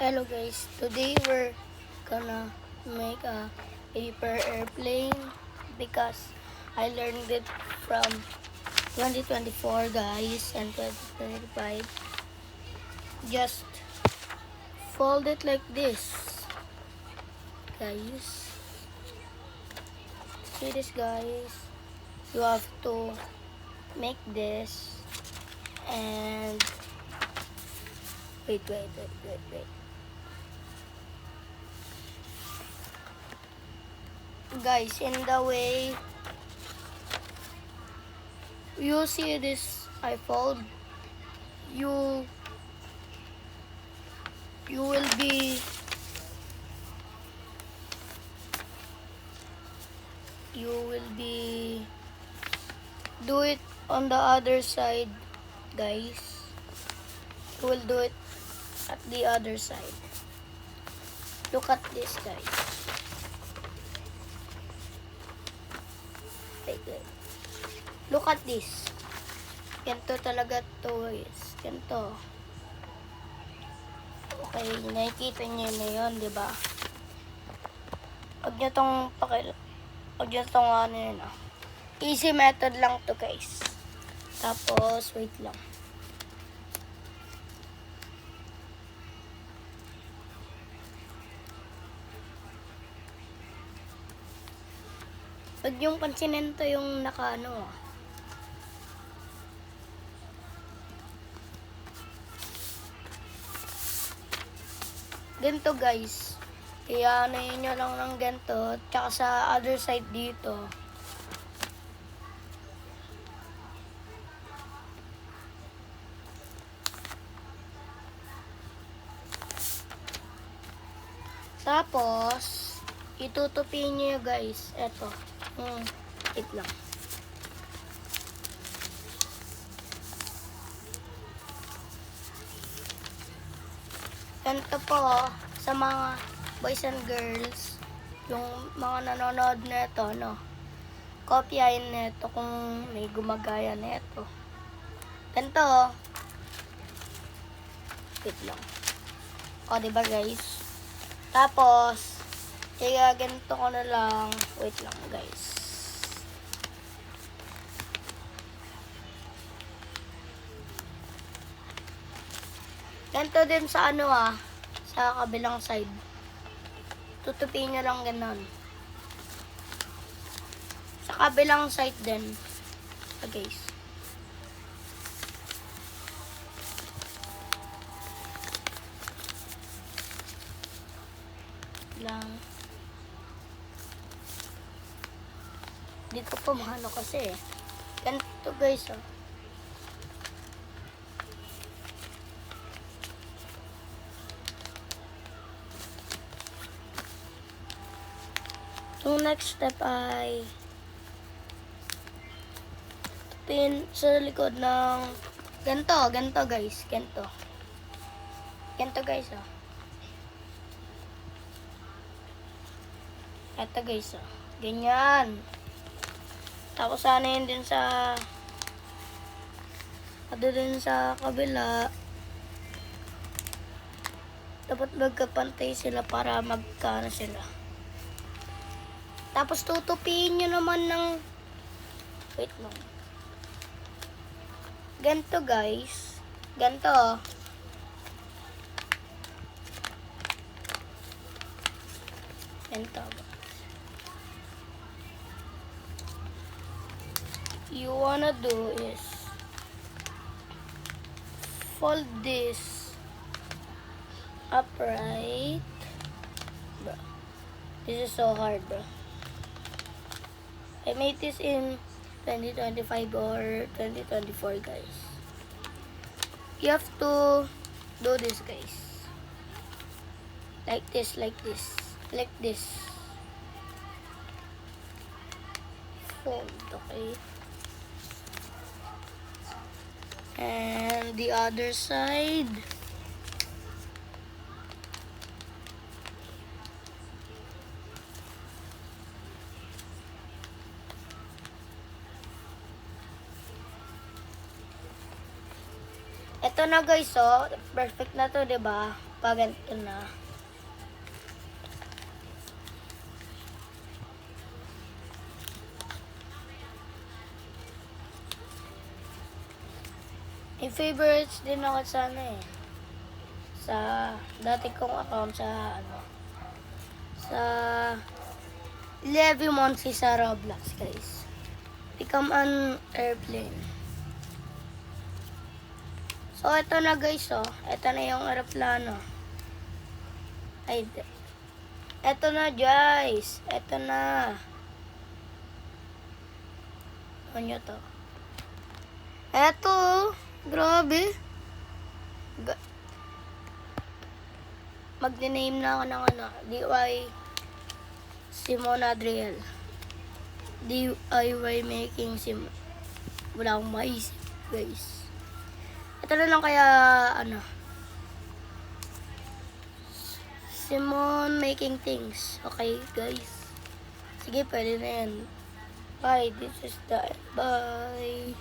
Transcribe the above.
Hello guys, today we're gonna make a paper airplane because I learned it from 2024 guys and 2025. Just fold it like this guys. See this guys, you have to make this and wait. Guys, in the way you see this I fold, you will be do it on the other side guys. You will do it at the other side. Look at this guys. Wait. Look at this. Ganito talaga to guys. Ganito. Okay, nakikita niyo na yun, di ba? Huwag niyo tong ano yun. Easy method lang to guys. Tapos, wait lang. Huwag yung pansinin to yung nakaano. Ganito guys. Kaya ano yun nyo lang ng ganito. Tsaka sa other side dito. Tapos, itutupin nyo guys. Eto. Wait lang. Ganito po sa mga boys and girls, yung mga nanonood nito, no? Kopyahin nito kung may gumagaya nito. Ganito. Wait lang. O, diba guys? Tapos, kaya ganito ko na lang. Wait lang guys. Ganito din sa ano sa kabilang side. Tutupin nyo lang ganon. Sa kabilang side din. Guys. Lang. Hindi ko pa mahalo kasi ganito guys So next step ay pin sa likod ng ganito guys, ganito guys eto guys ganyan. Tapos sana yun din sa kabila. Dapat magkapantay sila para magkano sila. Tapos tutupiin nyo naman ng wait lang. Ganito guys. Ganito. Ganito. You wanna do is fold this upright. Bro. This is so hard, bro. I made this in 2025 or 2024, guys. You have to do this, guys. Like this. Fold, okay. And the other side. Ito na guys, perfect na to, 'di ba? pag ganito na. May favorites din ako sana eh. Sa dati kong account sa sa Levi Monsi sa Roblox, guys. Become an airplane. So, ito na guys, oh. Ito na yung aeroplano. Ay, ito na guys. Ito na. Ano nyo to? Ito, grabe. Mag-name na ako ng DIY Simon Adriel. DIY making Simon. Wala akong maisip, guys. Ito na lang kaya, Simon making things. Okay, guys. Sige, pwede na yan. Bye. This is the end. Bye.